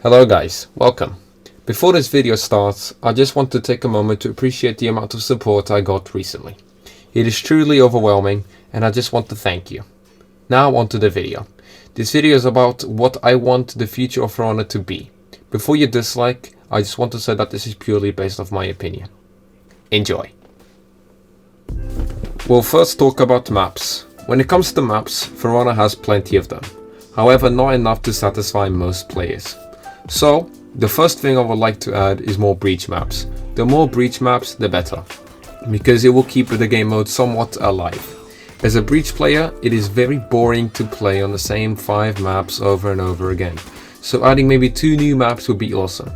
Hello guys, welcome. Before this video starts, I just want to take a moment to appreciate the amount of support I got recently. It is truly overwhelming and I just want to thank you. Now on to the video. This video is about what I want the future of For Honor to be. Before you dislike, I just want to say that this is purely based off my opinion. Enjoy. We'll first talk about maps. When it comes to maps, For Honor has plenty of them. However, not enough to satisfy most players. So, the first thing I would like to add is more breach maps. The more breach maps, the better, because it will keep the game mode somewhat alive. As a breach player, it is very boring to play on the same 5 maps over and over again, so adding maybe 2 new maps would be awesome.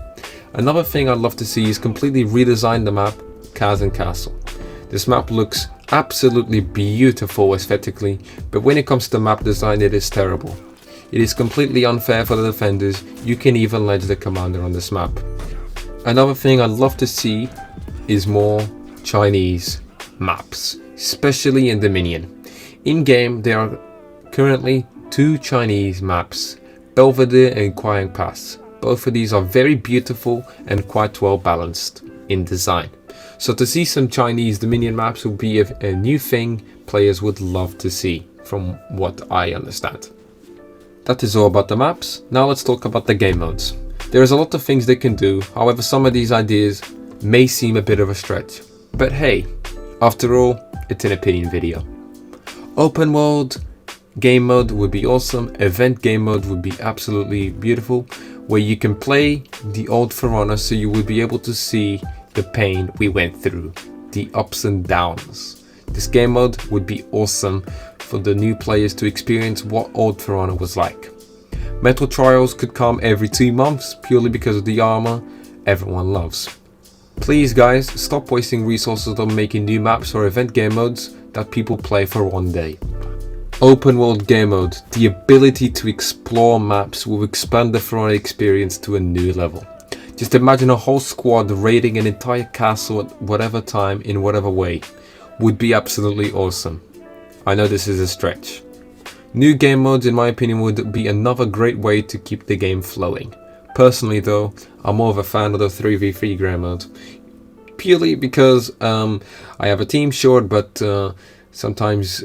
Another thing I'd love to see is completely redesign the map Kazan Castle. This map looks absolutely beautiful aesthetically, but when it comes to map design it is terrible. It is completely unfair for the defenders. You can even ledge the commander on this map. Another thing I'd love to see is more Chinese maps, especially in Dominion. In game there are currently 2 Chinese maps, Belvedere and Quang Pass. Both of these are very beautiful and quite well balanced in design. So to see some Chinese Dominion maps would be a new thing players would love to see, from what I understand. That is all about the maps. Now let's talk about the game modes. There is a lot of things they can do, however some of these ideas may seem a bit of a stretch. But hey, after all, it's an opinion video. Open world game mode would be awesome, event game mode would be absolutely beautiful, where you can play the old For Honor so you would be able to see the pain we went through, the ups and downs. This game mode would be awesome for the new players to experience what old For Honor was like. Metal trials could come every 2 months purely because of the armor everyone loves. Please guys, stop wasting resources on making new maps or event game modes that people play for one day. Open world game mode, the ability to explore maps will expand the For Honor experience to a new level. Just imagine a whole squad raiding an entire castle at whatever time in whatever way. Would be absolutely awesome. I know this is a stretch. New game modes in my opinion would be another great way to keep the game flowing. Personally though, I'm more of a fan of the 3v3 game mode. Purely because I have a team short, but sometimes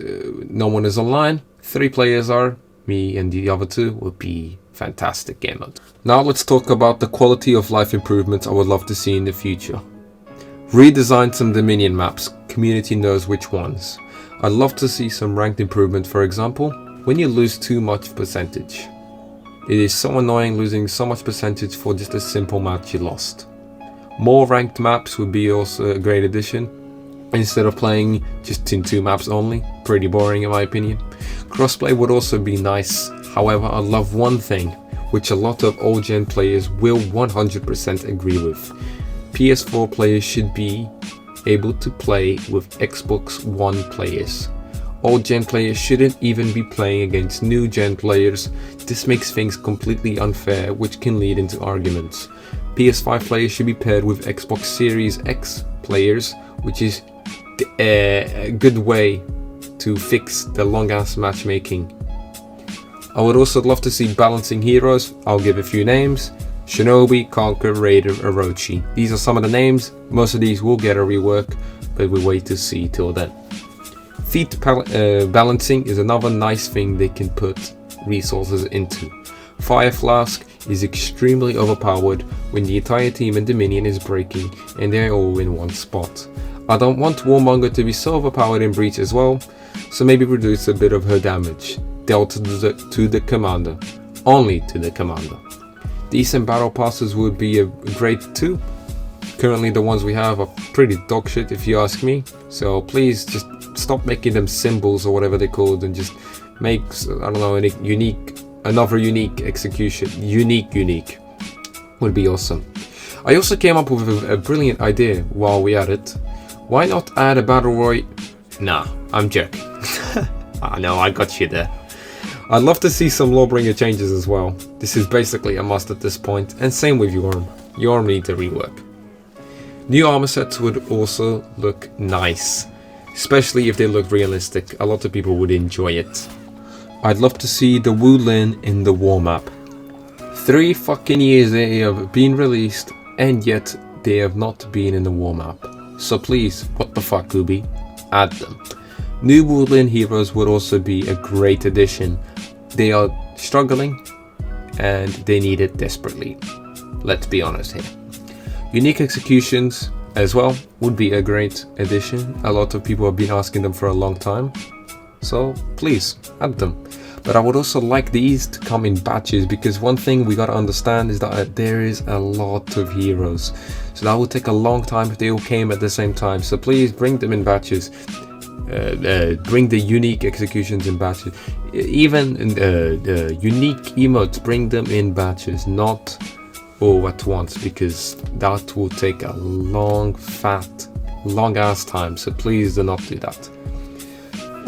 no one is online. 3 players are, me and the other 2 would be fantastic game mode. Now let's talk about the quality of life improvements I would love to see in the future. Redesign some Dominion maps, community knows which ones. I'd love to see some ranked improvement, for example, when you lose too much percentage. It is so annoying losing so much percentage for just a simple match you lost. More ranked maps would be also a great addition, instead of playing just in 2 maps only, pretty boring in my opinion. Crossplay would also be nice, however I love one thing, which a lot of old gen players will 100% agree with. PS4 players should be able to play with Xbox One players. Old gen players shouldn't even be playing against new gen players. This makes things completely unfair, which can lead into arguments. PS5 players should be paired with Xbox Series X players, which is a good way to fix the long ass matchmaking. I would also love to see balancing heroes. I'll give a few names: Shinobi, Conquer, Raider, Orochi. These are some of the names. Most of these will get a rework, but we'll wait to see till then. Feat balancing is another nice thing they can put resources into. Fire Flask is extremely overpowered when the entire team in Dominion is breaking and they're all in one spot. I don't want Warmonger to be so overpowered in Breach as well, so maybe reduce a bit of her damage, dealt to the commander, only to the commander. Decent battle passes would be a great too. Currently the ones we have are pretty dog shit if you ask me, so please just stop making them symbols or whatever they're called and just make, I don't know, another unique execution. Unique would be awesome. I also came up with a brilliant idea while we at it. Why not add a battle royale? Nah, I'm joking. I know, I got you there. I'd love to see some Lawbringer changes as well. This is basically a must at this point, and same with Yorm. Yorm needs a rework. New armor sets would also look nice, especially if they look realistic. A lot of people would enjoy it. I'd love to see the Wu Lin in the war map. 3 fucking years they have been released, and yet they have not been in the war map. So please, what the fuck, Ubi? Add them. New Woodland Heroes would also be a great addition. They are struggling and they need it desperately. Let's be honest here. Unique Executions as well would be a great addition. A lot of people have been asking them for a long time. So please, add them. But I would also like these to come in batches, because one thing we gotta understand is that there is a lot of heroes. So that would take a long time if they all came at the same time. So please bring them in batches. Bring the unique executions in batches. Even the unique emotes, bring them in batches, not all at once, because that will take a long ass time. So please do not do that.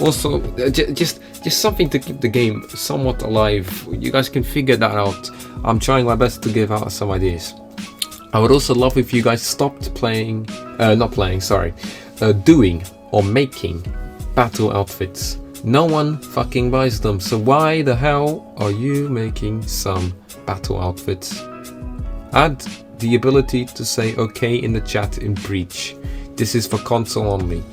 Also, just something to keep the game somewhat alive. You guys can figure that out. I'm trying my best to give out some ideas. I would also love if you guys stopped doing or making battle outfits. No one fucking buys them, so why the hell are you making some battle outfits? Add the ability to say okay in the chat in Breach. This is for console only.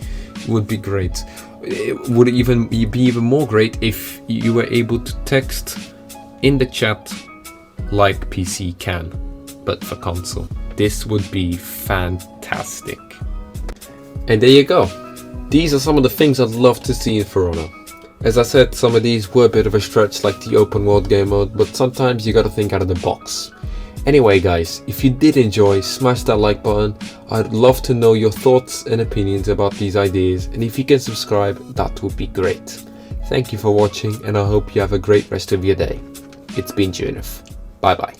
Would be great. It would even be even more great if you were able to text in the chat like PC can, but for console. This would be fantastic. And there you go. These are some of the things I'd love to see in For Honor. As I said, some of these were a bit of a stretch, like the open world game mode, but sometimes you gotta think out of the box. Anyway guys, if you did enjoy, smash that like button. I'd love to know your thoughts and opinions about these ideas, and if you can subscribe, that would be great. Thank you for watching, and I hope you have a great rest of your day. It's been Junif. Bye bye.